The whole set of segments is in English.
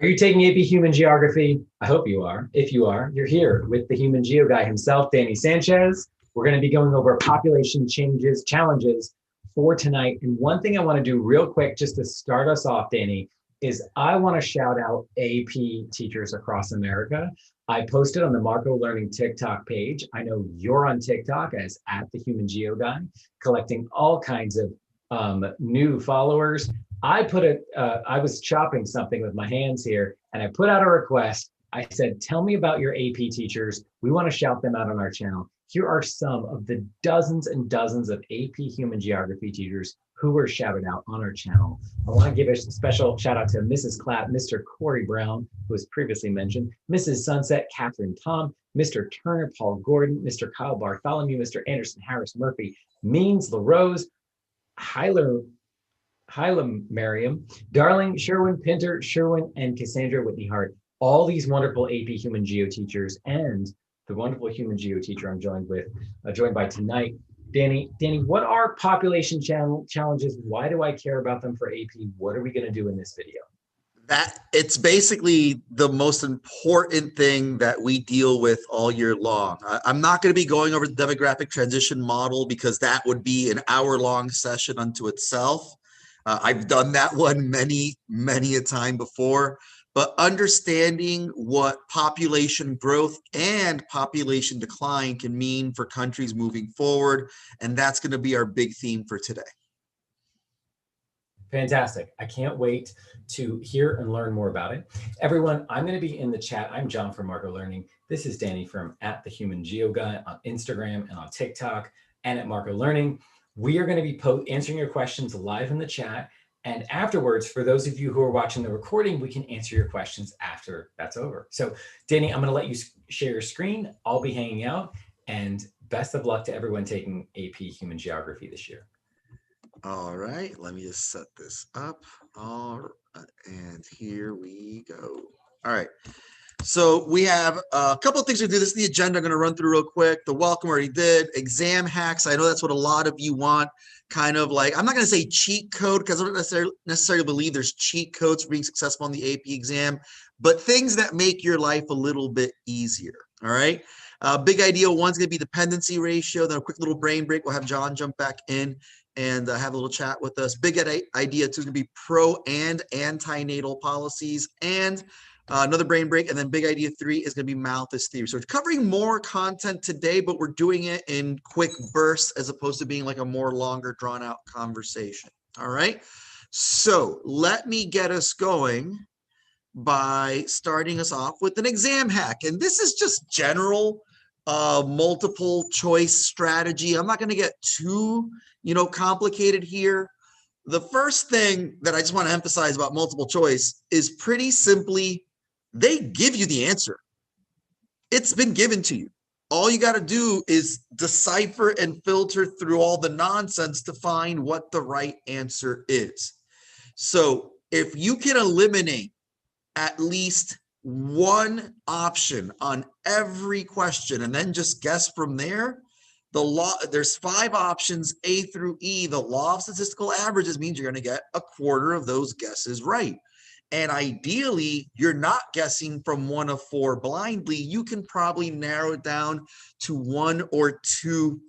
Are you taking AP Human Geography? I hope you are. If you are, you're here with the Human Geo guy himself, Danny Sanchez. We're going to be going over population changes, challenges for tonight. And one thing I want to do real quick, just to start us off, Danny, is I want to shout out AP teachers across America. I posted on the Marco Learning TikTok page. I know you're on TikTok as at the Human Geo guy, collecting all kinds of new followers. I was chopping something with my hands here and I put out a request. I said, tell me about your AP teachers. We want to shout them out on our channel. Here are some of the dozens and dozens of AP Human Geography teachers who were shouted out on our channel. I want to give a special shout out to Mrs. Clapp, Mr. Corey Brown, who was previously mentioned, Mrs. Sunset, Catherine Tom, Mr. Turner, Paul Gordon, Mr. Kyle Bartholomew, Mr. Anderson Harris Murphy, Means LaRose, Hylam Merriam, Darling, Sherwin Pinter, Sherwin, and Cassandra Whitney Hart. All these wonderful AP Human Geo teachers and the wonderful Human Geo teacher I'm joined by tonight, Danny, what are population challenges? Why do I care about them for AP? What are we going to do in this video? That it's basically the most important thing that we deal with all year long. I'm not going to be going over the demographic transition model because that would be an hour-long session unto itself. I've done that one many a time before, but understanding what population growth and population decline can mean for countries moving forward, and that's going to be our big theme for today. Fantastic. I can't wait to hear and learn more about it. Everyone, I'm going to be in the chat. I'm John from Marco Learning. This is Danny from at the Human Geo Guy on Instagram and on TikTok and at Marco Learning. We are going to be answering your questions live in the chat. And afterwards, for those of you who are watching the recording, we can answer your questions after that's over. So Danny, I'm going to let you share your screen. I'll be hanging out, and best of luck to everyone taking AP Human Geography this year. All right, let me just set this up. All right, and here we go. All right, so we have a couple of things to do. This is the agenda I'm going to run through real quick. The welcome already did. Exam hacks. I know that's what a lot of you want. Kind of like, I'm not going to say cheat code because I don't necessarily believe there's cheat codes for being successful on the AP exam, but things that make your life a little bit easier. All right. Big idea one's going to be dependency ratio. Then a quick little brain break. We'll have John jump back in and have a little chat with us. Big idea two is going to be pro and antinatal policies, and another brain break. And then big idea three is going to be Malthus theory. So we're covering more content today, but we're doing it in quick bursts as opposed to being like a more longer drawn out conversation. All right. So let me get us going by starting us off with an exam hack. And this is just general multiple choice strategy. I'm not going to get too, complicated here. The first thing that I just want to emphasize about multiple choice is pretty simply, they give you the answer. It's been given to you. All you got to do is decipher and filter through all the nonsense to find what the right answer is. So if you can eliminate at least one option on every question and then just guess from there, there's 5 options, A through E. The law of statistical averages means you're going to get a quarter of those guesses right. And ideally, you're not guessing from one of 4 blindly. You can probably narrow it down to 1 or 2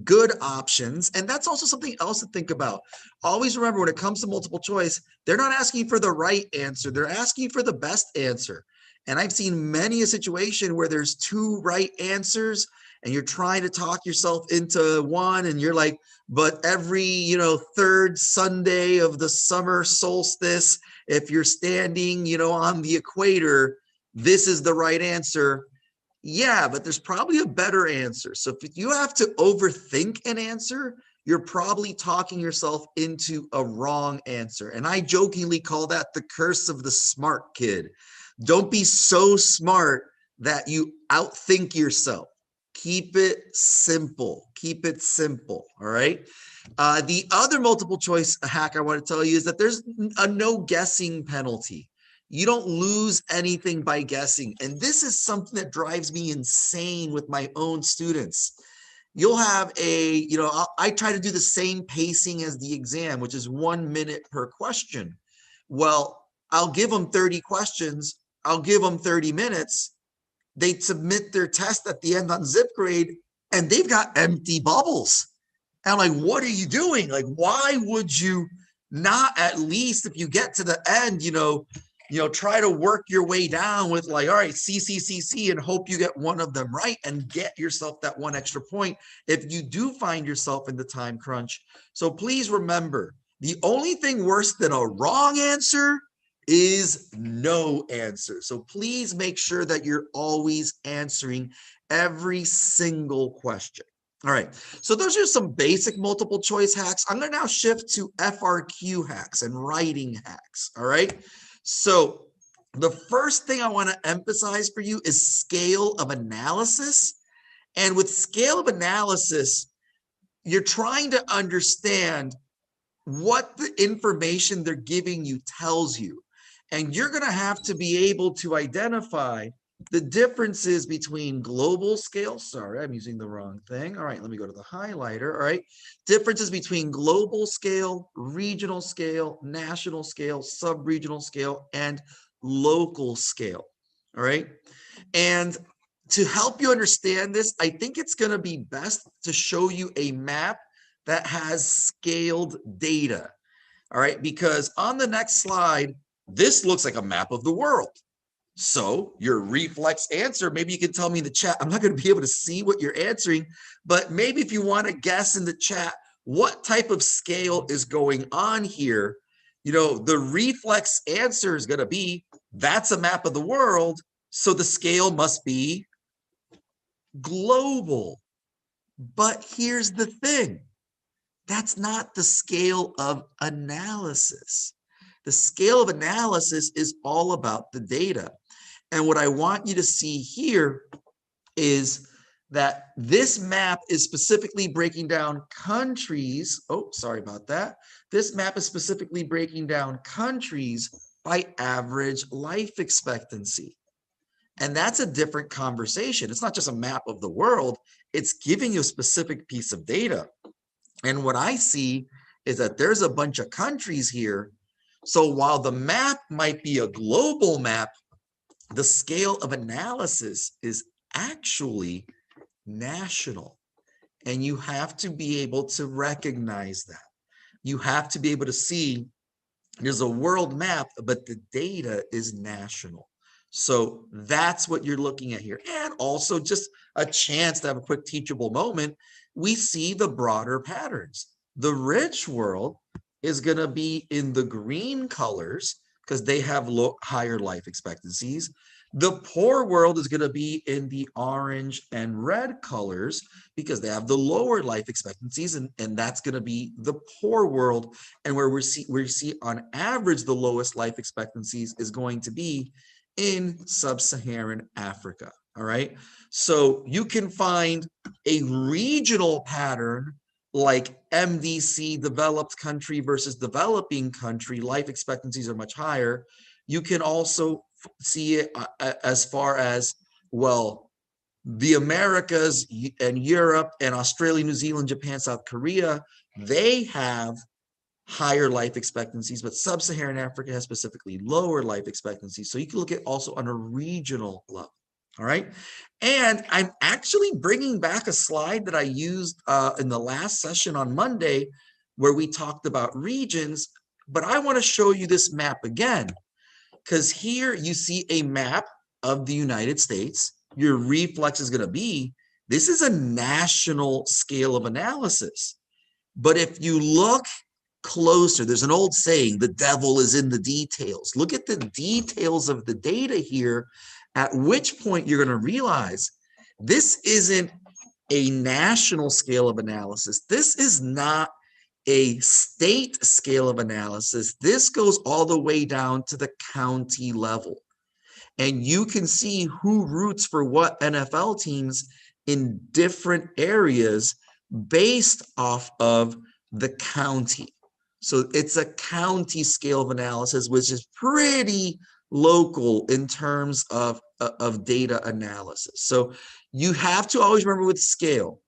good options. And that's also something else to think about. Always remember, when it comes to multiple choice, they're not asking for the right answer. They're asking for the best answer. And I've seen many a situation where there's 2 right answers and you're trying to talk yourself into one, and you're like, but every, third Sunday of the summer solstice, if you're standing, on the equator, this is the right answer. Yeah, but there's probably a better answer. So if you have to overthink an answer, you're probably talking yourself into a wrong answer. And I jokingly call that the curse of the smart kid. Don't be so smart that you outthink yourself. Keep it simple. Keep it simple. All right. The other multiple choice hack I want to tell you is that there's a no guessing penalty. You don't lose anything by guessing. And this is something that drives me insane with my own students. You'll have I try to do the same pacing as the exam, which is 1 minute per question. Well, I'll give them 30 questions. I'll give them 30 minutes. They submit their test at the end on ZipGrade, and they've got empty bubbles. And I'm like, what are you doing? Like, why would you not at least, if you get to the end, try to work your way down with like, all right, C, and hope you get one of them right and get yourself that one extra point if you do find yourself in the time crunch. So please remember, the only thing worse than a wrong answer is no answer. So please make sure that you're always answering every single question. All right, so those are some basic multiple choice hacks. I'm going to now shift to FRQ hacks and writing hacks. All right, so the first thing I want to emphasize for you is scale of analysis. And with scale of analysis, you're trying to understand what the information they're giving you tells you. And you're going to have to be able to identify the differences between global scale. Sorry, I'm using the wrong thing. All right, let me go to the highlighter. All right, differences between global scale, regional scale, national scale, sub-regional scale, and local scale. All right, and to help you understand this, I think it's going to be best to show you a map that has scaled data. All right, because on the next slide, this looks like a map of the world. So your reflex answer, maybe you can tell me in the chat. I'm not going to be able to see what you're answering, but maybe if you want to guess in the chat what type of scale is going on here, the reflex answer is going to be, that's a map of the world. So the scale must be global. But here's the thing. That's not the scale of analysis. The scale of analysis is all about the data. And what I want you to see here is that this map is specifically breaking down countries. Oh, sorry about that. This map is specifically breaking down countries by average life expectancy. And that's a different conversation. It's not just a map of the world. It's giving you a specific piece of data. And what I see is that there's a bunch of countries here. So while the map might be a global map, the scale of analysis is actually national. And you have to be able to recognize that. You have to be able to see there's a world map, but the data is national. So that's what you're looking at here. And also just a chance to have a quick teachable moment. We see the broader patterns. The rich world is going to be in the green colors because they have higher life expectancies. The poor world is going to be in the orange and red colors because they have the lower life expectancies, and that's going to be the poor world. And where we see on average the lowest life expectancies is going to be in sub-Saharan Africa. All right, so you can find a regional pattern like MDC, developed country versus developing country. Life expectancies are much higher. You can also see it as far as, well, the Americas and Europe and Australia, New Zealand, Japan, South Korea, they have higher life expectancies, but sub-Saharan Africa has specifically lower life expectancies. So you can look at also on a regional level. All right. And I'm actually bringing back a slide that I used in the last session on Monday where we talked about regions, but I want to show you this map again, because here you see a map of the United States. Your reflex is going to be, this is a national scale of analysis. But if you look closer, there's an old saying, the devil is in the details. Look at the details of the data here, at which point you're going to realize this isn't a national scale of analysis. This is not a state scale of analysis. This goes all the way down to the county level. And you can see who roots for what NFL teams in different areas based off of the county. So it's a county scale of analysis, which is pretty local in terms of data analysis. So you have to always remember with scale,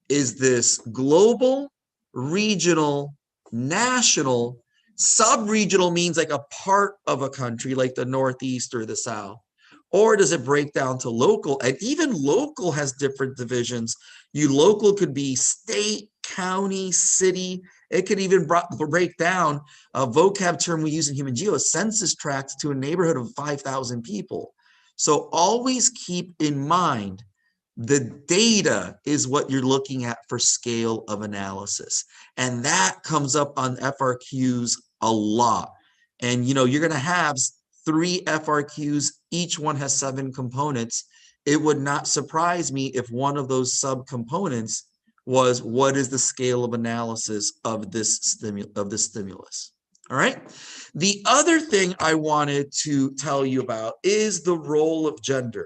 is this global, regional, national? Sub-regional means like a part of a country, like the Northeast or the South. Or does it break down to local? And even local has different divisions. Local could be state, county, city. It could even break down a vocab term we use in human geo, a census tract, to a neighborhood of 5,000 people. So always keep in mind the data is what you're looking at for scale of analysis. And that comes up on FRQs a lot. And you're going to have 3 FRQs, each one has 7 components. It would not surprise me if one of those subcomponents was what is the scale of analysis of this stimulus. All right. The other thing I wanted to tell you about is the role of gender.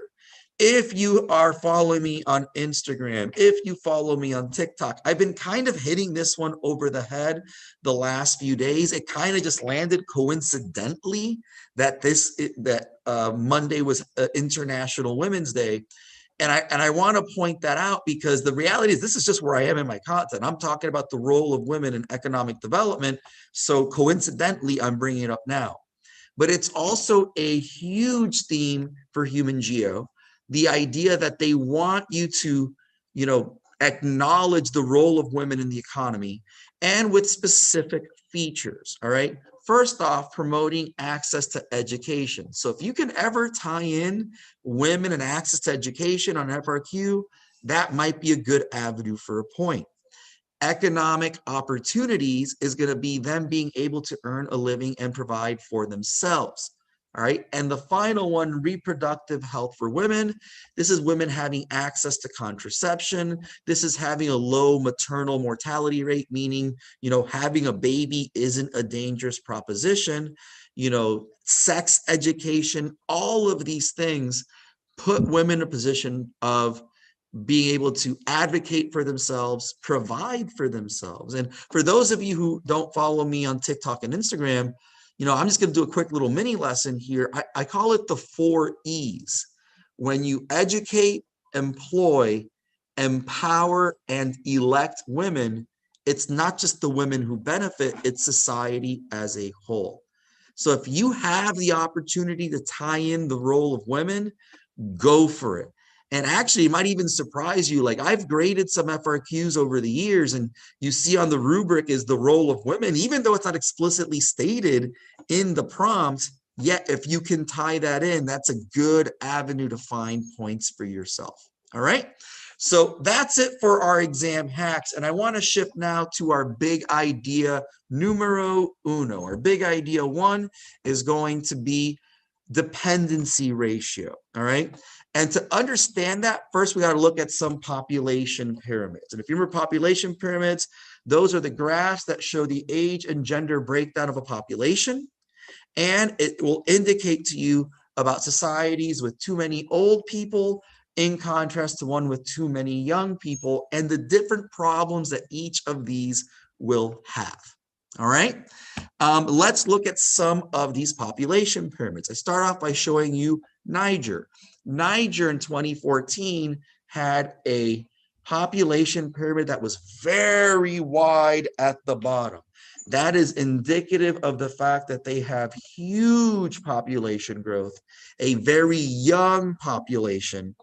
If you are following me on Instagram, if you follow me on TikTok, I've been kind of hitting this one over the head the last few days. It kind of just landed coincidentally that Monday was International Women's Day. And I want to point that out because the reality is this is just where I am in my content. I'm talking about the role of women in economic development. So coincidentally, I'm bringing it up now. But it's also a huge theme for Human Geo. The idea that they want you to, acknowledge the role of women in the economy and with specific features, all right? First off, promoting access to education. So if you can ever tie in women and access to education on FRQ, that might be a good avenue for a point. Economic opportunities is going to be them being able to earn a living and provide for themselves. All right. And the final one, reproductive health for women. This is women having access to contraception. This is having a low maternal mortality rate, meaning, having a baby isn't a dangerous proposition. Sex education, all of these things put women in a position of being able to advocate for themselves, provide for themselves. And for those of you who don't follow me on TikTok and Instagram, I'm just going to do a quick little mini lesson here. I call it the 4 E's. When you educate, employ, empower, and elect women, it's not just the women who benefit, it's society as a whole. So if you have the opportunity to tie in the role of women, go for it. And actually, it might even surprise you. Like I've graded some FRQs over the years, and you see on the rubric is the role of women, even though it's not explicitly stated in the prompt. Yet, if you can tie that in, that's a good avenue to find points for yourself. All right. So that's it for our exam hacks. And I want to shift now to our big idea numero uno. Our big idea 1 is going to be dependency ratio. All right. And to understand that, first we got to look at some population pyramids. And if you remember population pyramids, those are the graphs that show the age and gender breakdown of a population. And it will indicate to you about societies with too many old people in contrast to one with too many young people and the different problems that each of these will have. All right. Let's look at some of these population pyramids. I start off by showing you Niger. Niger in 2014 had a population pyramid that was very wide at the bottom. That is indicative of the fact that they have huge population growth, a very young population,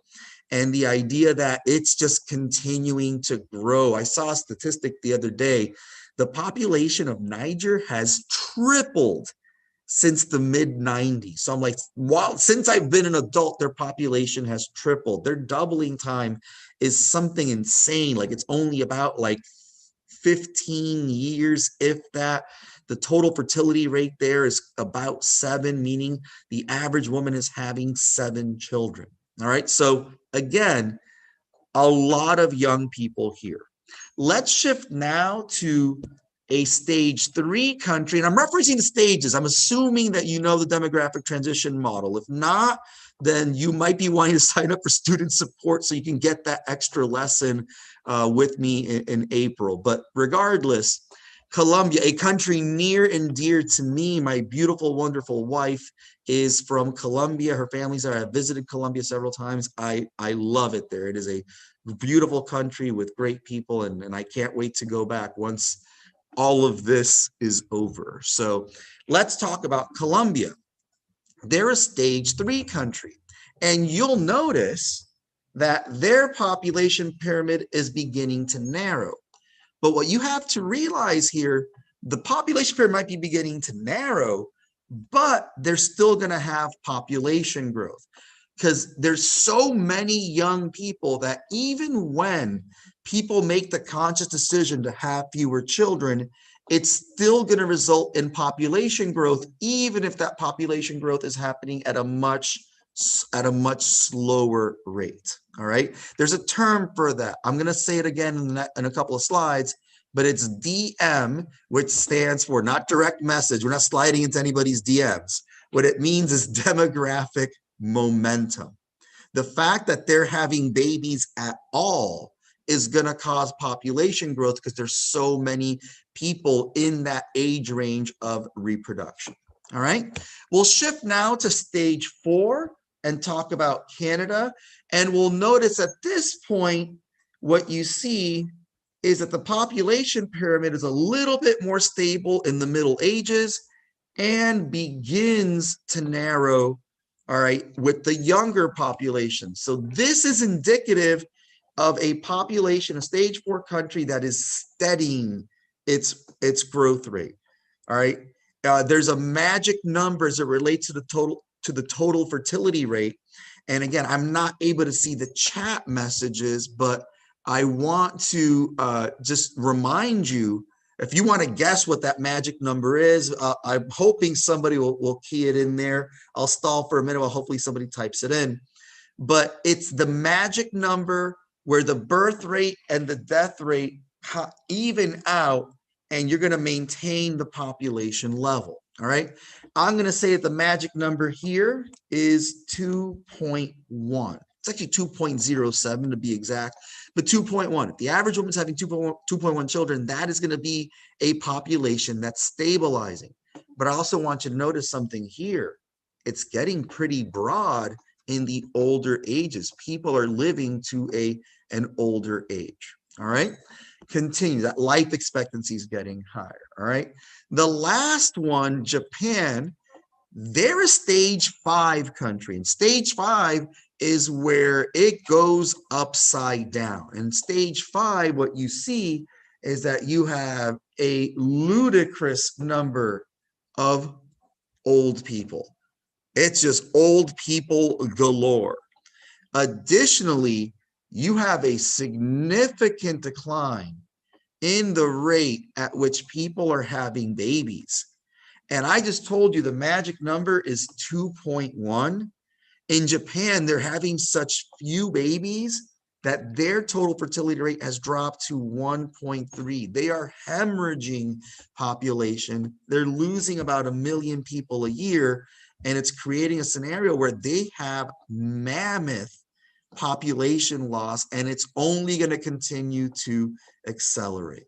and the idea that it's just continuing to grow. I saw a statistic the other day. The population of Niger has tripled since the mid-90s. So I'm like, wow, since I've been an adult, their population has tripled. Their doubling time is something insane. Like it's only about like 15 years, if that. The total fertility rate there is about 7, meaning the average woman is having 7 children. All right. So again, a lot of young people here. Let's shift now to a stage 3 country. And I'm referencing the stages. I'm assuming that you know the demographic transition model. If not, then you might be wanting to sign up for student support so you can get that extra lesson with me in April. But regardless, Colombia, a country near and dear to me, my beautiful, wonderful wife is from Colombia. Her family's there. I've visited Colombia several times. I love it there. It is a beautiful country with great people, and I can't wait to go back once all of this is over. So let's talk about Colombia. They're a stage 3 country, and you'll notice that their population pyramid is beginning to narrow. But what you have to realize here, the population pyramid might be beginning to narrow, but they're still going to have population growth, because there's so many young people that even when people make the conscious decision to have fewer children, it's still going to result in population growth, even if that population growth is happening at a much slower rate. All right. There's a term for that. I'm going to say it again in a couple of slides, but it's DM, which stands for not direct message. We're not sliding into anybody's DMs. What it means is demographic momentum. The fact that they're having babies at all is going to cause population growth because there's so many people in that age range of reproduction. All right. We'll shift now to stage 4 and talk about Canada. And we'll notice at this point, what you see is that the population pyramid is a little bit more stable in the Middle Ages and begins to narrow, all right, with the younger population. So this is indicative of a population, a stage 4 country that is steadying its growth rate. All right. There's a magic number as it relates to the total fertility rate. And again, I'm not able to see the chat messages, but I want to just remind you, if you want to guess what that magic number is, I'm hoping somebody will key it in there. I'll stall for a minute while hopefully somebody types it in. But it's the magic number where the birth rate and the death rate even out, and you're going to maintain the population level. All right. I'm going to say that the magic number here is 2.1. It's actually 2.07 to be exact, but 2.1. If the average woman's having 2.1 children, that is going to be a population that's stabilizing. But I also want you to notice something here. It's getting pretty broad in the older ages. People are living to an older age. All right. Continue. That life expectancy is getting higher. All right. The last one, Japan, they're a stage 5 country. And stage 5 is where it goes upside down. And stage 5, what you see is that you have a ludicrous number of old people. It's just old people galore. Additionally, you have a significant decline in the rate at which people are having babies. And I just told you the magic number is 2.1. In Japan, they're having such few babies that their total fertility rate has dropped to 1.3. They are hemorrhaging population. They're losing about 1 million people a year, and it's creating a scenario where they have mammoth population loss, and it's only going to continue to accelerate.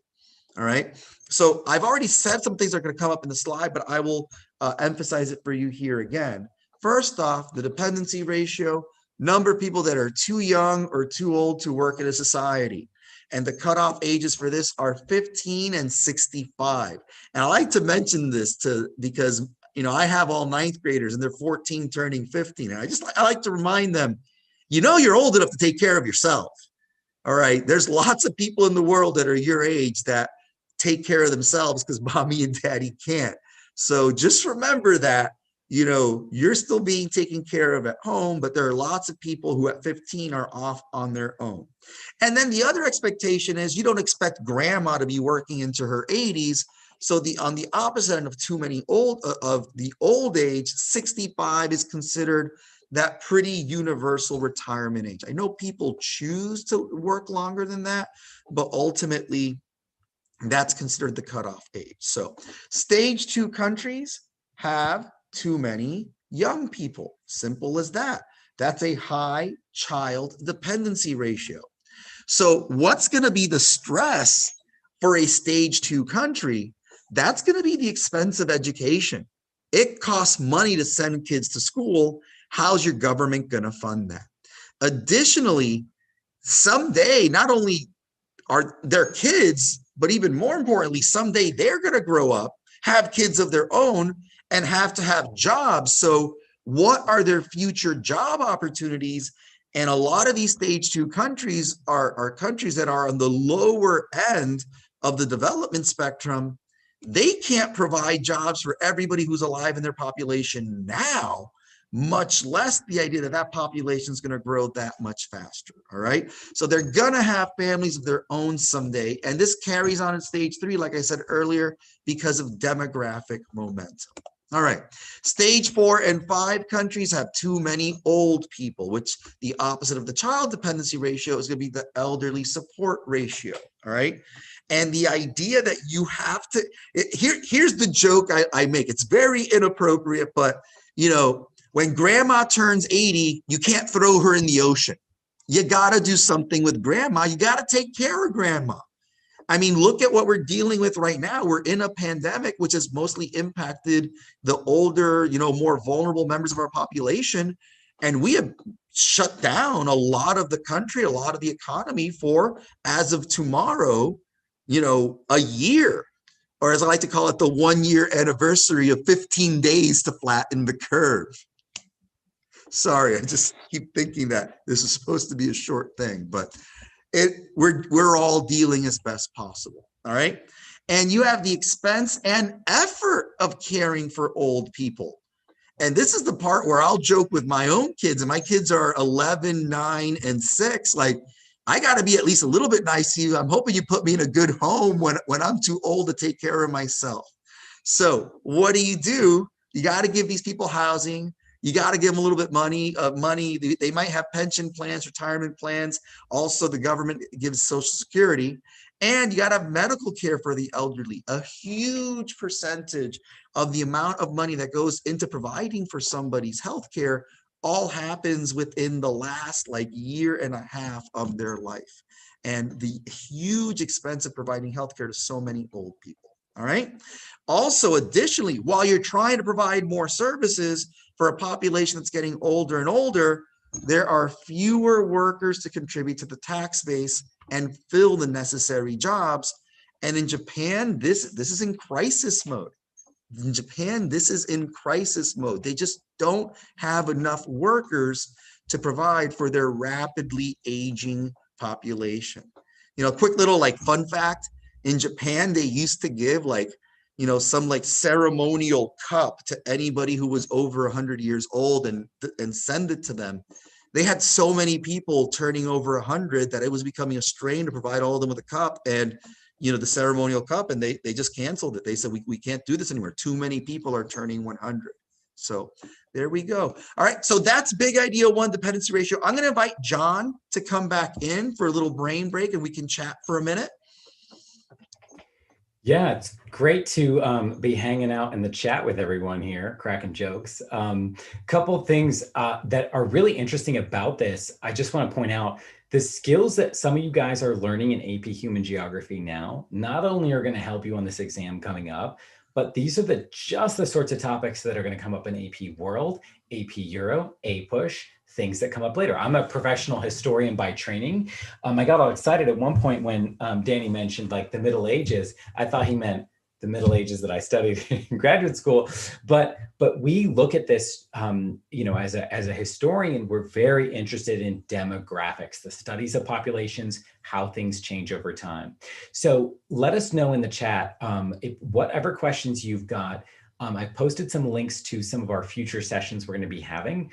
All right. So I've already said some things that are going to come up in the slide, but I will emphasize it for you here again. First off, the dependency ratio, number of people that are too young or too old to work in a society. And the cutoff ages for this are 15 and 65. And I like to mention this because, I have all 9th graders and they're 14 turning 15. And I like to remind them, you're old enough to take care of yourself. All right. There's lots of people in the world that are your age that take care of themselves because mommy and daddy can't. So just remember that, you're still being taken care of at home, but there are lots of people who at 15 are off on their own. And then the other expectation is you don't expect grandma to be working into her 80s. So on the opposite end of the old age, 65 is considered that pretty universal retirement age. I know people choose to work longer than that, but ultimately that's considered the cutoff age. So stage 2 countries have too many young people. Simple as that. That's a high child dependency ratio. So what's going to be the stress for a stage 2 country? That's going to be the expense of education. It costs money to send kids to school. How's your government going to fund that? Additionally, someday, not only are their kids but even more importantly, someday they're going to grow up, have kids of their own, and have to have jobs. So what are their future job opportunities? And a lot of these stage 2 countries are countries that are on the lower end of the development spectrum. They can't provide jobs for everybody who's alive in their population now, much less the idea that that population is going to grow that much faster. All right. So they're going to have families of their own someday. And this carries on in stage 3, like I said earlier, because of demographic momentum. All right. Stage 4 and 5 countries have too many old people, which the opposite of the child dependency ratio is going to be the elderly support ratio. All right. And the idea that you have to, here's the joke I make. It's very inappropriate, but you know, when grandma turns 80, you can't throw her in the ocean. You got to do something with grandma. You got to take care of grandma. I mean, look at what we're dealing with right now. We're in a pandemic, which has mostly impacted the older, you know, more vulnerable members of our population. And we have shut down a lot of the country, a lot of the economy for, as of tomorrow, you know, a year, or as I like to call it, the 1-year anniversary of 15 days to flatten the curve. Sorry, I just keep thinking that this is supposed to be a short thing, but we're all dealing as best possible. All right. And you have the expense and effort of caring for old people. And this is the part where I'll joke with my own kids, and my kids are 11, 9, and 6. Like, I got to be at least a little bit nice to you. I'm hoping you put me in a good home when I'm too old to take care of myself. So what do? You got to give these people housing. You got to give them a little bit money. They might have pension plans, retirement plans. Also, the government gives Social Security. And you got to have medical care for the elderly. A huge percentage of the amount of money that goes into providing for somebody's health care all happens within the last year and a half of their life. And the huge expense of providing healthcare to so many old people. All right. Also, additionally, while you're trying to provide more services for a population that's getting older and older, there are fewer workers to contribute to the tax base and fill the necessary jobs. And in Japan, this is in crisis mode. In Japan, this is in crisis mode. They just don't have enough workers to provide for their rapidly aging population. You know, quick little fun fact, in Japan, they used to give some ceremonial cup to anybody who was over 100 years old and send it to them. They had so many people turning over 100 that it was becoming a strain to provide all of them with a cup and, the ceremonial cup, and they just canceled it. They said, we can't do this anymore. Too many people are turning 100. So there we go. All right. So that's big idea 1, dependency ratio. I'm going to invite John to come back in for a little brain break and we can chat for a minute. Yeah, it's great to be hanging out in the chat with everyone here, cracking jokes. Couple things that are really interesting about this. I just want to point out the skills that some of you guys are learning in AP Human Geography now, not only are going to help you on this exam coming up, but these are just the sorts of topics that are going to come up in AP World, AP Euro, APUSH, things that come up later. I'm a professional historian by training. I got all excited at one point when Danny mentioned the Middle Ages. I thought he meant the Middle Ages that I studied in graduate school. But we look at this, as a historian, we're very interested in demographics, the studies of populations, how things change over time. So let us know in the chat, whatever questions you've got. I've posted some links to some of our future sessions we're going to be having,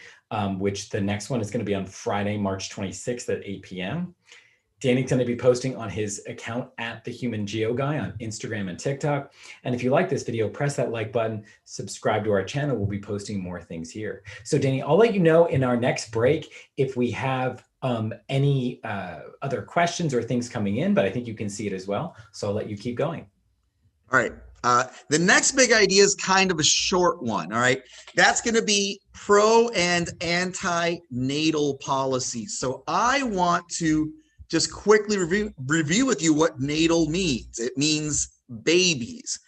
which the next one is going to be on Friday, March 26th at 8 p.m. Danny's going to be posting on his account at The Human Geo Guy on Instagram and TikTok. And if you like this video, press that like button, subscribe to our channel. We'll be posting more things here. So Danny, I'll let you know in our next break if we have any other questions or things coming in, but I think you can see it as well. So I'll let you keep going. All right. The next big idea is kind of a short one. All right. That's going to be pro and antinatal policies. So I want to just quickly review with you what natal means. It means babies.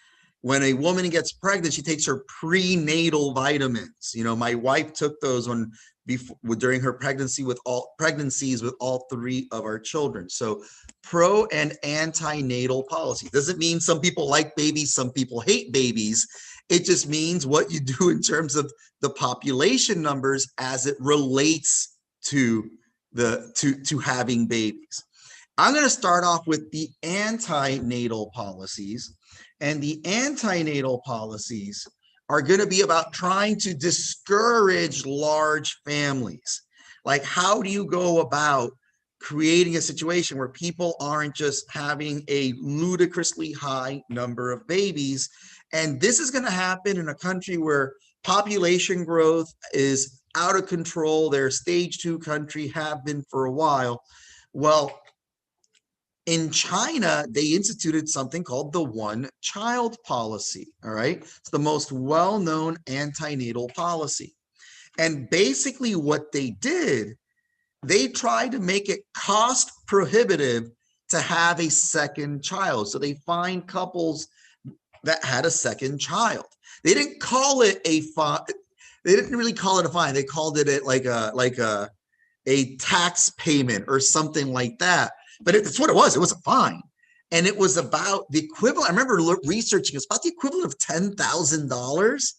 when a woman gets pregnant, she takes her prenatal vitamins. You know, my wife took those during her pregnancies with all three of our children. So pro and antinatal policy doesn't mean some people like babies, some people hate babies. It just means what you do in terms of the population numbers as it relates to having babies. I'm going to start off with the antinatal policies. And the antinatal policies are going to be about trying to discourage large families. Like, how do you go about creating a situation where people aren't just having a ludicrously high number of babies? And this is going to happen in a country where population growth is out of control. They're a stage 2 country, have been for a while. Well, in China, they instituted something called the one-child policy, all right? It's the most well-known antinatal policy. And basically what they did, they tried to make it cost prohibitive to have a second child. So they find couples that had a second child. They didn't call it a fine. They didn't really call it a fine. They called it like a tax payment or something like that. But it's what it was. It was a fine. And it was about the equivalent. I remember researching, it's about the equivalent of $10,000,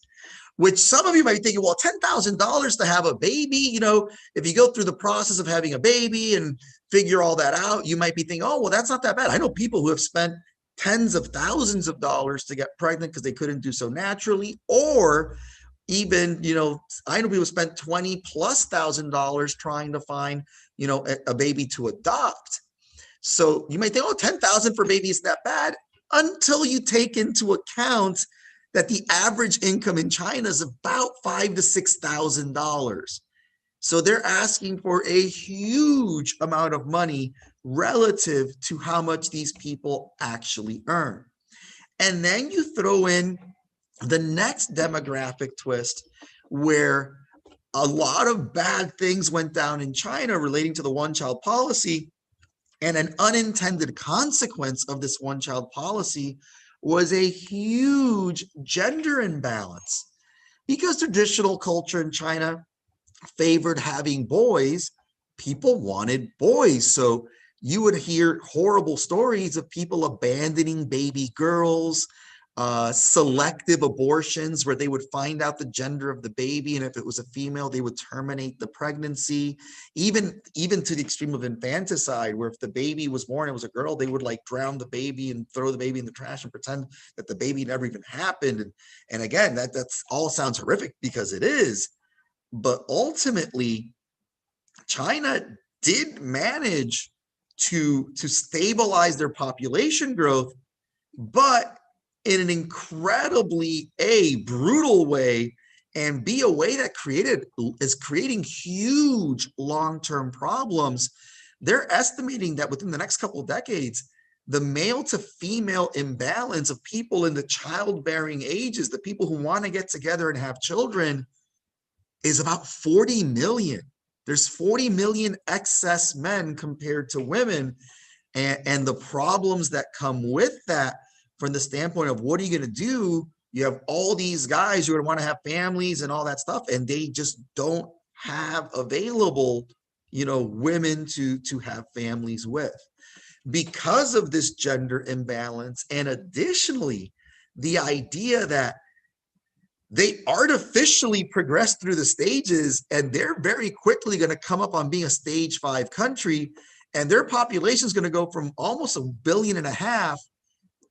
which some of you might be thinking, well, $10,000 to have a baby, you know, if you go through the process of having a baby and figure all that out, you might be thinking, oh, well, that's not that bad. I know people who have spent tens of thousands of dollars to get pregnant because they couldn't do so naturally, or even, you know, I know people spent $20,000+ trying to find, you know, a baby to adopt. So you might think, oh, $10,000 for baby isn't that bad, until you take into account that the average income in China is about $5,000 to $6,000. So they're asking for a huge amount of money relative to how much these people actually earn. And then you throw in the next demographic twist, where a lot of bad things went down in China relating to the one-child policy. And an unintended consequence of this one-child policy was a huge gender imbalance, because traditional culture in China favored having boys. People wanted boys. So you would hear horrible stories of people abandoning baby girls, selective abortions where they would find out the gender of the baby, and if it was a female, they would terminate the pregnancy, even to the extreme of infanticide, where if the baby was born, it was a girl, they would like drown the baby and throw the baby in the trash and pretend that the baby never even happened. And again, that's all sounds horrific, because it is, but ultimately China did manage to stabilize their population growth, but in an incredibly brutal way, and B, a way that is creating huge long-term problems. They're estimating that within the next couple of decades, the male to female imbalance of people in the childbearing ages, the people who want to get together and have children, is about 40 million. There's 40 million excess men compared to women, and the problems that come with that, from the standpoint of what are you going to do? You have all these guys who want to have families and all that stuff, and they just don't have available, you know, women to have families with, because of this gender imbalance. And additionally, the idea that they artificially progress through the stages, and they're very quickly going to come up on being a stage 5 country, and their population is going to go from almost 1.5 billion,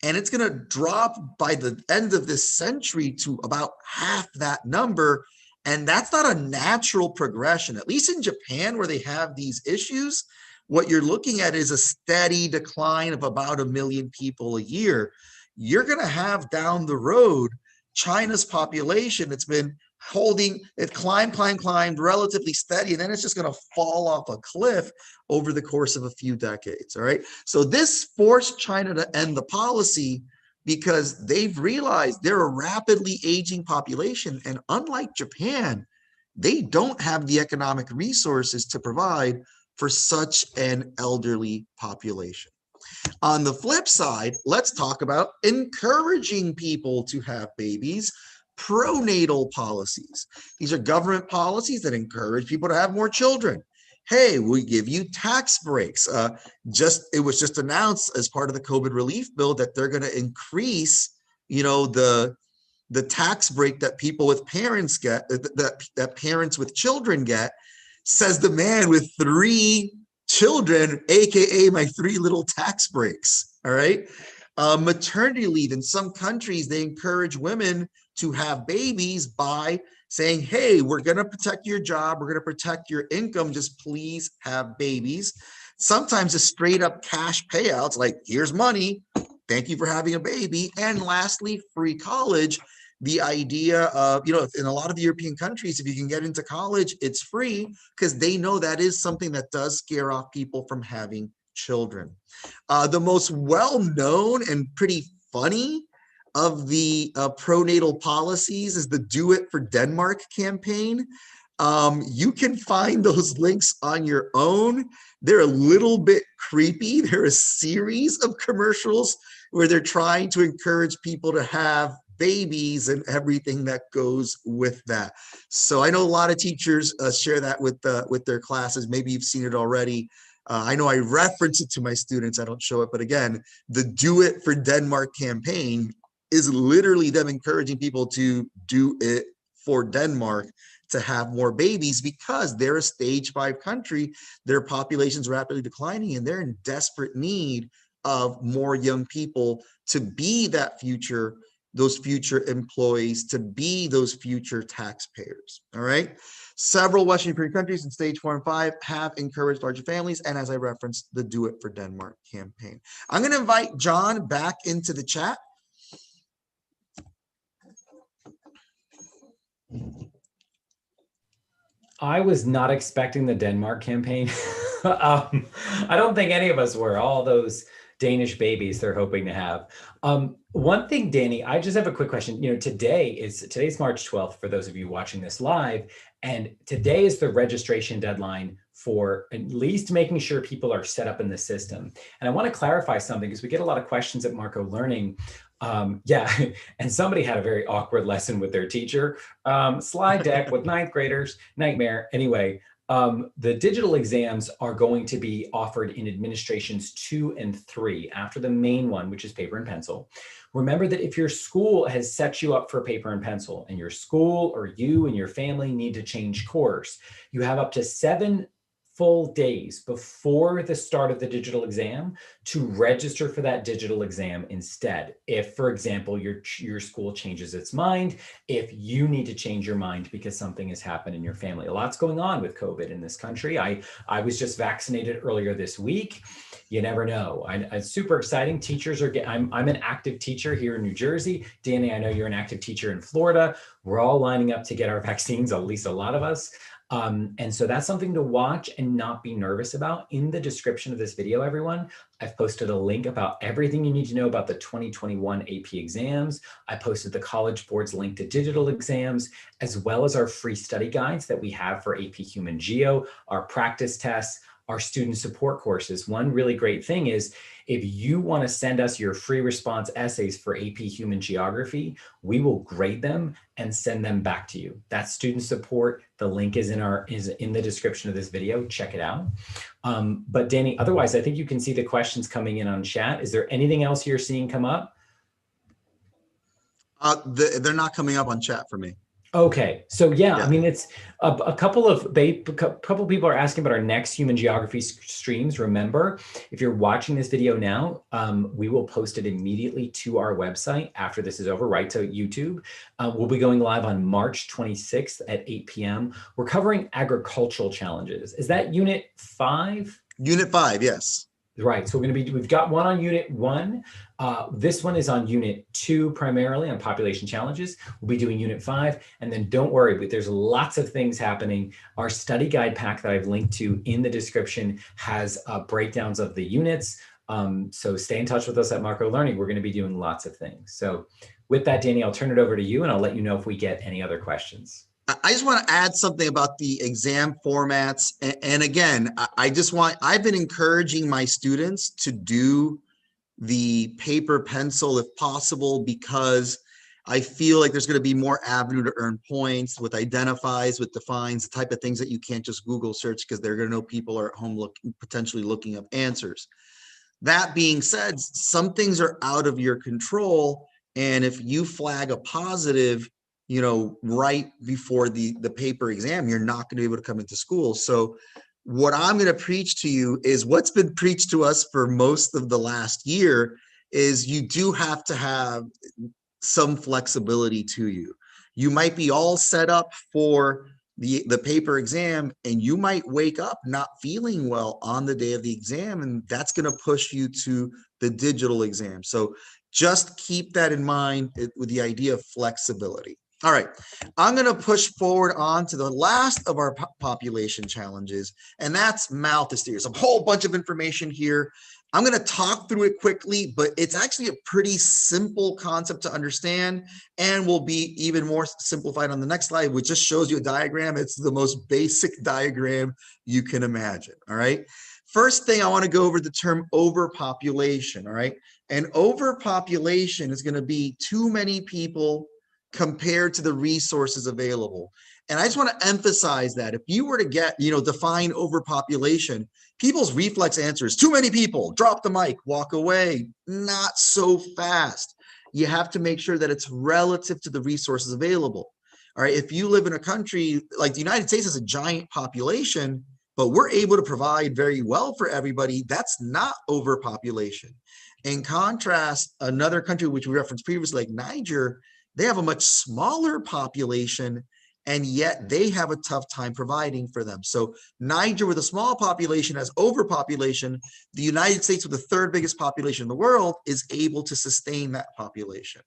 and it's going to drop by the end of this century to about half that number. And that's not a natural progression. At least in Japan, where they have these issues, what you're looking at is a steady decline of about 1 million people a year. You're going to have down the road China's population, it's been holding, it climbed relatively steady, and then it's just going to fall off a cliff over the course of a few decades. All right. So this forced China to end the policy, because they've realized they're a rapidly aging population. And unlike Japan, they don't have the economic resources to provide for such an elderly population. On the flip side, let's talk about encouraging people to have babies. Pronatal policies. These are government policies that encourage people to have more children. Hey, we give you tax breaks. It was just announced as part of the COVID relief bill that they're going to increase, the tax break that people with parents get, that parents with children get, says the man with 3 children, aka my 3 little tax breaks. All right. Maternity leave. In some countries, they encourage women to have babies by saying, hey, we're going to protect your job, we're going to protect your income, just please have babies. Sometimes just straight up cash payouts, like here's money, thank you for having a baby. And lastly, free college. The idea of, in a lot of European countries, if you can get into college, it's free, because they know that is something that does scare off people from having children. The most well-known and pretty funny of the pronatal policies is the Do It for Denmark campaign. You can find those links on your own. They're a little bit creepy. They're a series of commercials where they're trying to encourage people to have babies and everything that goes with that. So I know a lot of teachers share that with their classes. Maybe you've seen it already. I know I reference it to my students. I don't show it, but again, the Do It for Denmark campaign is literally them encouraging people to do it for Denmark, to have more babies, because they're a stage 5 country. Their population's rapidly declining, and they're in desperate need of more young people to be those future employees, to be those future taxpayers. All right. Several Western European countries in stage 4 and 5 have encouraged larger families. And as I referenced, the Do It for Denmark campaign. I'm going to invite John back into the chat. I was not expecting the Denmark campaign. I don't think any of us were. All those Danish babies they're hoping to have. One thing, Danny, I just have a quick question. Today's March 12th for those of you watching this live, and today is the registration deadline for at least making sure people are set up in the system. And I want to clarify something, because we get a lot of questions at Marco Learning. And somebody had a very awkward lesson with their teacher. Slide deck with 9th graders, nightmare. Anyway, the digital exams are going to be offered in administrations 2 and 3 after the main one, which is paper and pencil. Remember that if your school has set you up for paper and pencil, and your school or you and your family need to change course, you have up to 7 full days before the start of the digital exam to register for that digital exam instead. If, for example, your school changes its mind, if you need to change your mind because something has happened in your family. A lot's going on with COVID in this country. I was just vaccinated earlier this week. You never know. It's super exciting. Teachers are I'm an active teacher here in New Jersey. Danny, I know you're an active teacher in Florida. We're all lining up to get our vaccines, at least a lot of us. And so that's something to watch and not be nervous about. In the description of this video, everyone, I've posted a link about everything you need to know about the 2021 AP exams. I posted the College Board's link to digital exams, as well as our free study guides that we have for AP Human Geo, our practice tests, our student support courses. One really great thing is, if you want to send us your free response essays for AP Human Geography, we will grade them and send them back to you. That's student support. The link is in the description of this video. Check it out. But Danny, otherwise, I think you can see the questions coming in on chat. Is there anything else you're seeing come up? They're not coming up on chat for me. Okay, so yeah, I mean, it's a couple of people are asking about our next human geography streams. Remember, if you're watching this video now, we will post it immediately to our website after this is over, right? So YouTube, we'll be going live on March 26th at 8 p.m. We're covering agricultural challenges. Is that Unit 5? Unit 5, yes. Right, so we've got one on Unit 1. This one is on Unit 2 primarily, on population challenges. We'll be doing Unit 5, and then don't worry, but there's lots of things happening. Our study guide pack that I've linked to in the description has breakdowns of the units. So stay in touch with us at Marco Learning. We're going to be doing lots of things. So with that, Danny, I'll turn it over to you, and I'll let you know if we get any other questions. I just want to add something about the exam formats. And again, I've been encouraging my students to do the paper pencil if possible, because I feel like there's going to be more avenue to earn points with identifies, with defines, the type of things that you can't just Google search, because they're going to know people are at home potentially looking up answers. That being said, some things are out of your control. And if you flag a positive, right before the paper exam, you're not going to be able to come into school. So what I'm going to preach to you is what's been preached to us for most of the last year, is you do have to have some flexibility to you. You might be all set up for the paper exam, and you might wake up not feeling well on the day of the exam, and that's going to push you to the digital exam. So just keep that in mind with the idea of flexibility. All right, I'm going to push forward on to the last of our population challenges, and that's Malthus theory. There's a whole bunch of information here. I'm going to talk through it quickly, but it's actually a pretty simple concept to understand, and will be even more simplified on the next slide, which just shows you a diagram. It's the most basic diagram you can imagine. All right. First thing, I want to go over the term overpopulation. All right. And overpopulation is going to be too many people compared to the resources available. And I just want to emphasize that if you were to get, define overpopulation, people's reflex answer is too many people, drop the mic, walk away. Not so fast. You have to make sure that it's relative to the resources available. All right. If you live in a country like the United States has a giant population, but we're able to provide very well for everybody, that's not overpopulation. In contrast, another country which we referenced previously, like Niger, they have a much smaller population, and yet they have a tough time providing for them. So Niger, with a small population, has overpopulation. The United States, with the third biggest population in the world, is able to sustain that population.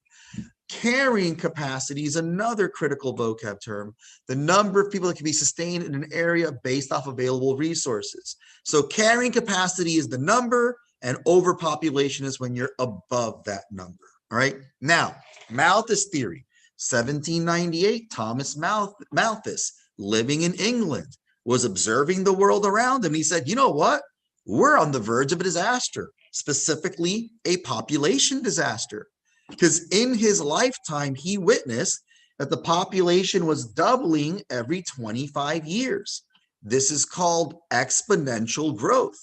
Carrying capacity is another critical vocab term, the number of people that can be sustained in an area based off available resources. So carrying capacity is the number, and overpopulation is when you're above that number. All right. Now, Malthus theory, 1798, Thomas Malthus, living in England, was observing the world around him. He said, you know what? We're on the verge of a disaster, specifically a population disaster. Because in his lifetime, he witnessed that the population was doubling every 25 years. This is called exponential growth.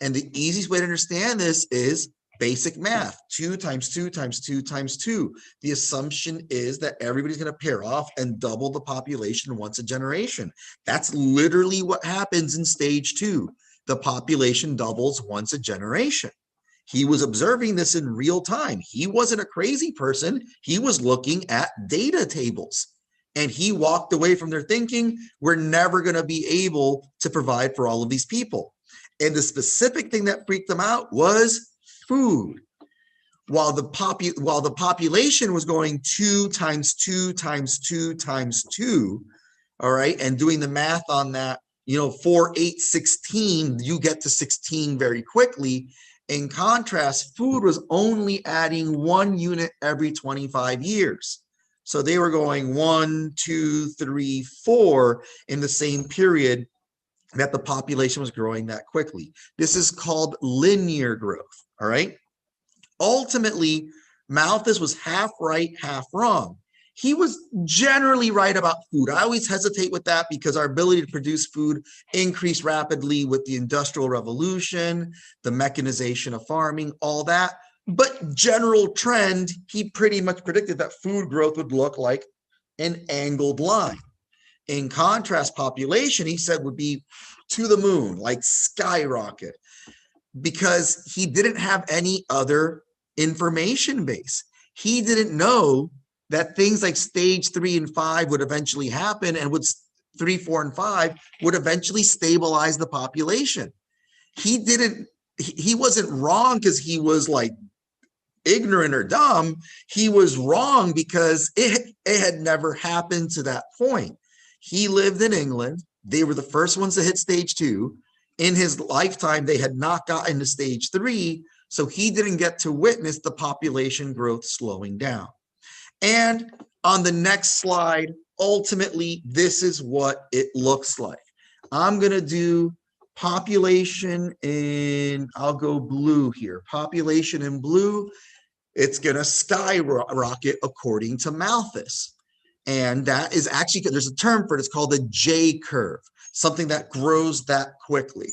And the easiest way to understand this is basic math, 2 times 2 times 2 times 2. The assumption is that everybody's going to pair off and double the population once a generation. That's literally what happens in stage 2. The population doubles once a generation. He was observing this in real time. He wasn't a crazy person. He was looking at data tables. And he walked away from there thinking, we're never going to be able to provide for all of these people. And the specific thing that freaked them out was food. While the population was going 2 times 2 times 2 times 2, all right, and doing the math on that, 4, 8, 16, you get to 16 very quickly. In contrast, food was only adding 1 unit every 25 years. So they were going 1, 2, 3, 4 in the same period that the population was growing that quickly. This is called linear growth, all right? Ultimately, Malthus was half right, half wrong. He was generally right about food. I always hesitate with that because our ability to produce food increased rapidly with the Industrial Revolution, the mechanization of farming, all that. But general trend, he pretty much predicted that food growth would look like an angled line. In contrast, population, he said, would be to the moon, like skyrocket, because he didn't have any other information base. He didn't know that things like stage 3 and 5 would eventually happen, and would 3, 4, and 5 would eventually stabilize the population. He wasn't wrong because he was like ignorant or dumb. He was wrong because it had never happened to that point. He lived in England. They were the first ones to hit stage 2. In his lifetime, they had not gotten to stage 3, so he didn't get to witness the population growth slowing down. And on the next slide, ultimately, this is what it looks like. I'm going to do Population in, I'll go blue here. Population in blue, it's going to skyrocket according to Malthus. And that is actually, there's a term for it, it's called the J curve, something that grows that quickly.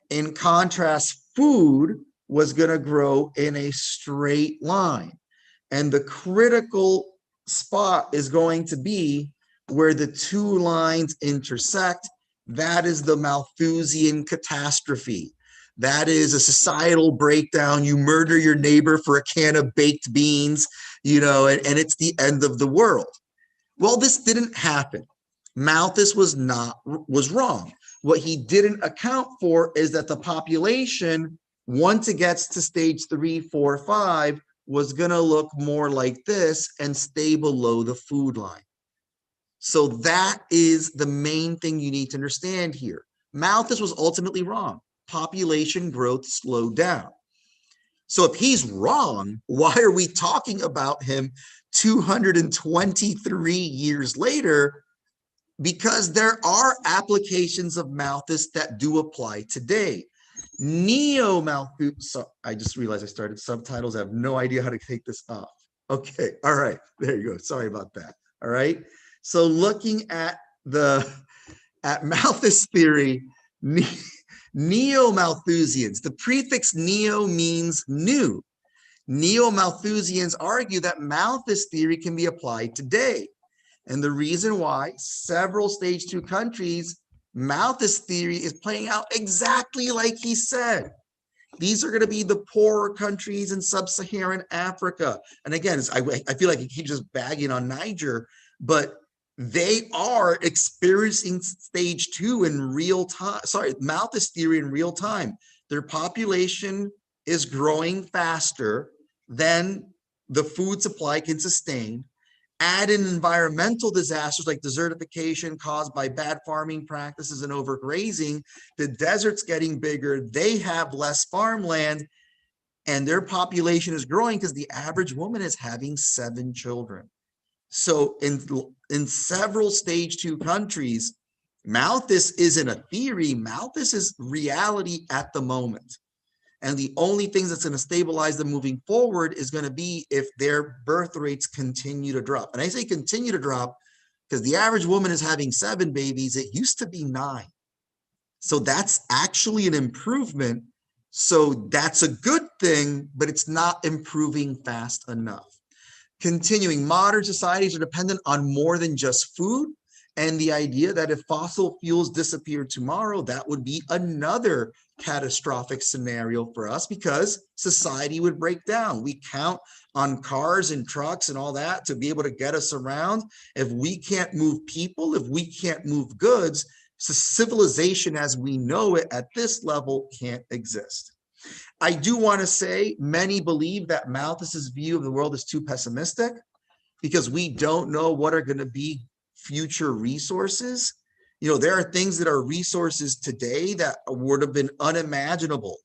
In contrast, food was going to grow in a straight line. And the critical spot is going to be where the two lines intersect. That is the Malthusian catastrophe. That is a societal breakdown. You murder your neighbor for a can of baked beans, and it's the end of the world. Well, this didn't happen. Malthus was wrong. What he didn't account for is that the population, once it gets to stage 3, 4, 5, was going to look more like this and stay below the food line. So that is the main thing you need to understand here. Malthus was ultimately wrong. Population growth slowed down. So if he's wrong, why are we talking about him 223 years later? Because there are applications of Malthus that do apply today. NeoMalthus, so I just realized I started subtitles. I have no idea how to take this off. Okay, all right, there you go. Sorry about that. All right. So looking at Malthus theory, Neo-Malthusians, the prefix neo means new. Neo-Malthusians argue that Malthus theory can be applied today. And the reason why several stage 2 countries, Malthus theory is playing out exactly like he said. These are going to be the poorer countries in sub-Saharan Africa. And again, I feel like he keeps just bagging on Niger, but they are experiencing stage 2 in real time. Sorry, Malthus theory in real time. Their population is growing faster than the food supply can sustain. Add in environmental disasters like desertification caused by bad farming practices and overgrazing. The desert's getting bigger. They have less farmland, and their population is growing because the average woman is having 7 children. So in several stage 2 countries, Malthus isn't a theory. Malthus is reality at the moment. And the only things that's going to stabilize them moving forward is going to be if their birth rates continue to drop. And I say continue to drop because the average woman is having 7 babies. It used to be 9. So that's actually an improvement. So that's a good thing, but it's not improving fast enough. Continuing, modern societies are dependent on more than just food. And the idea that if fossil fuels disappear tomorrow, that would be another catastrophic scenario for us because society would break down. We count on cars and trucks and all that to be able to get us around. If we can't move people, if we can't move goods, so civilization as we know it at this level can't exist. I do want to say many believe that Malthus's view of the world is too pessimistic because we don't know what are going to be future resources. There are things that are resources today that would have been unimaginable.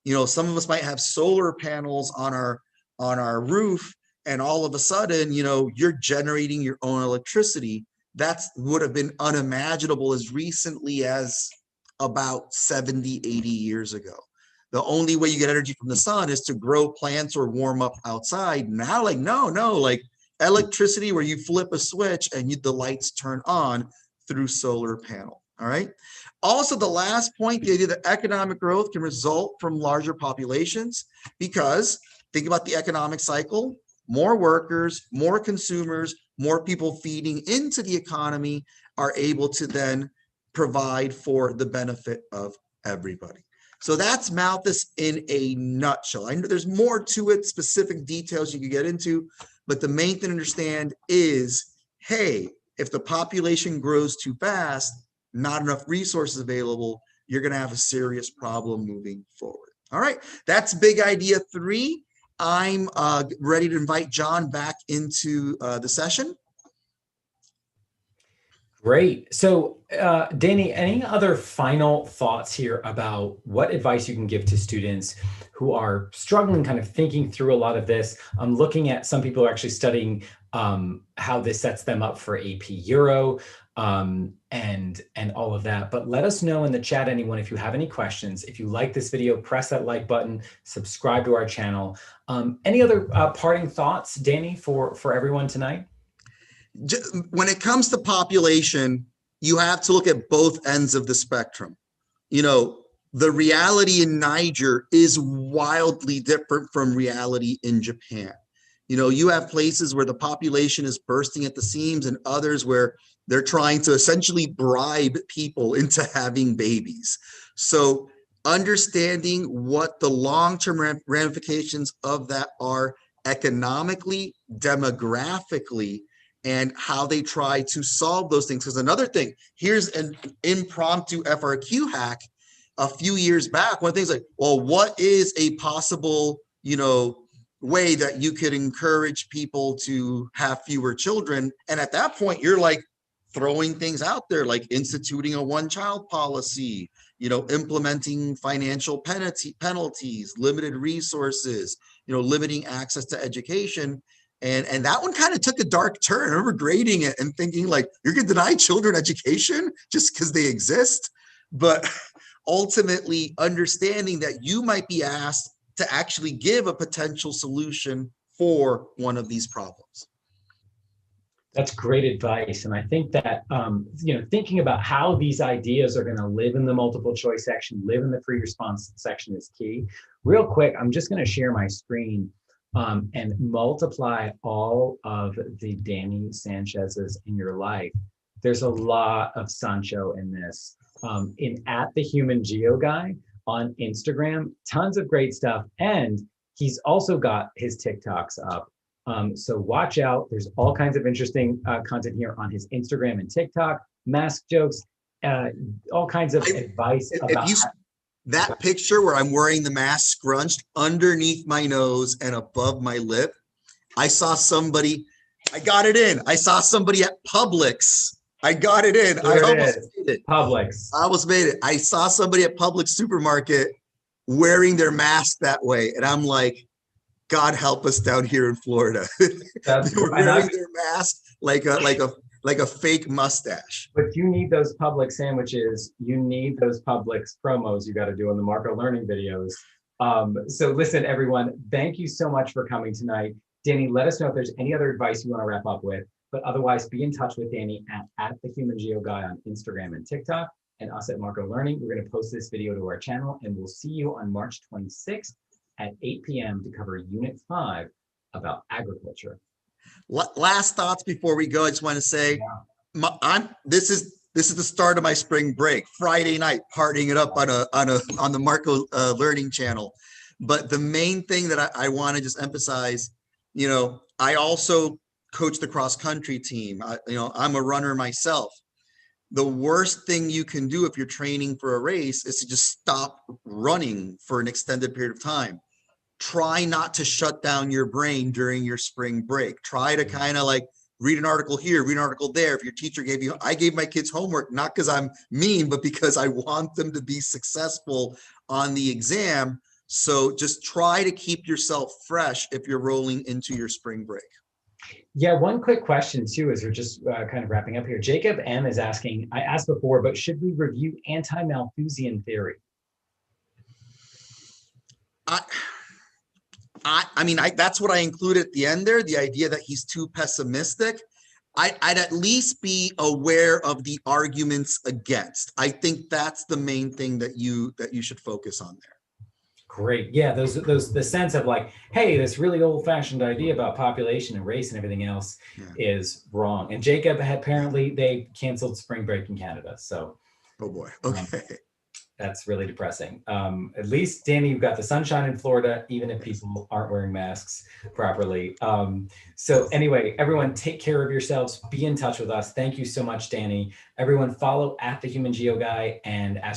Some of us might have solar panels on our roof, and all of a sudden, you're generating your own electricity. That would have been unimaginable as recently as about 70, 80 years ago. The only way you get energy from the sun is to grow plants or warm up outside. Now, no, electricity where you flip a switch and the lights turn on through solar panel. All right. Also, the last point, the idea that economic growth can result from larger populations, because think about the economic cycle, more workers, more consumers, more people feeding into the economy are able to then provide for the benefit of everybody. So that's Malthus in a nutshell. I know there's more to it, specific details you could get into, but the main thing to understand is, hey, if the population grows too fast, not enough resources available, you're going to have a serious problem moving forward. All right, that's big idea 3. I'm ready to invite John back into the session. Great. So, Danny, any other final thoughts here about what advice you can give to students who are struggling, kind of thinking through a lot of this? I'm looking at some people are actually studying how this sets them up for AP Euro. and all of that. But let us know in the chat, anyone, if you have any questions. If you like this video, press that like button, subscribe to our channel. Any other parting thoughts, Danny, for everyone tonight? When it comes to population, you have to look at both ends of the spectrum. You know, the reality in Niger is wildly different from reality in Japan. You know, you have places where the population is bursting at the seams and others where they're trying to essentially bribe people into having babies. So understanding what the long-term ramifications of that are economically, demographically, and how they try to solve those things. Because another thing, here's an impromptu FRQ hack. A few years back, one of the things like, well, what is a possible, you know, way that you could encourage people to have fewer children? And at that point, you're like throwing things out there, like instituting a one-child policy, you know, implementing financial penalties, limited resources, you know, limiting access to education. And that one kind of took a dark turn. I remember grading it and thinking like, you're gonna deny children education just because they exist? But ultimately understanding that you might be asked to actually give a potential solution for one of these problems. That's great advice. And I think that, you know, thinking about how these ideas are going to live in the multiple choice section, live in the free response section is key. Real quick, I'm just going to share my screen and multiply all of the Danny Sanchez's in your life. There's a lot of Sancho in this. In at the Human Geo Guy on Instagram, tons of great stuff. And he's also got his TikToks up. So watch out. There's all kinds of interesting content here on his Instagram and TikTok, mask jokes, all kinds of advice about that picture where I'm wearing the mask scrunched underneath my nose and above my lip. I saw somebody, I got it in. I saw somebody at Publix. I got it in. I almost made it. Publix. I almost made it. I saw somebody at Publix supermarket wearing their mask that way. And I'm like, God help us down here in Florida. They were wearing their mask like a fake mustache. But you need those Publix sandwiches. You need those Publix promos you got to do in the Marco Learning videos. So listen, everyone, thank you so much for coming tonight. Danny, let us know if there's any other advice you want to wrap up with. But otherwise, be in touch with Danny at the Human Geo Guy on Instagram and TikTok, and us at Marco Learning. We're going to post this video to our channel, and we'll see you on March 26th at 8 p.m. to cover Unit 5 about agriculture. Last thoughts before we go. I just want to say, this is the start of my spring break. Friday night, partying it up on the Marco Learning channel. But the main thing that I want to just emphasize, you know, I also coach the cross country team. You know, I'm a runner myself. The worst thing you can do if you're training for a race is to just stop running for an extended period of time. Try not to shut down your brain during your spring break. Try to kind of like read an article here, read an article there. If your teacher I gave my kids homework, not because I'm mean, but because I want them to be successful on the exam. So just try to keep yourself fresh if you're rolling into your spring break. Yeah, one quick question too, as we're just kind of wrapping up here. Jacob M is asking, I asked before, but should we review anti-Malthusian theory? I mean, that's what I included at the end there, the idea that he's too pessimistic. I'd at least be aware of the arguments against. I think that's the main thing that you should focus on there. Great. Yeah, the sense of like, hey, this really old-fashioned idea about population and race and everything else is wrong. And Jacob they canceled spring break in Canada. So oh boy. Okay. That's really depressing. At least, Danny, you've got the sunshine in Florida, even if people aren't wearing masks properly. So anyway, everyone, take care of yourselves. Be in touch with us. Thank you so much, Danny. Everyone, follow at the Human Geo Guy and ask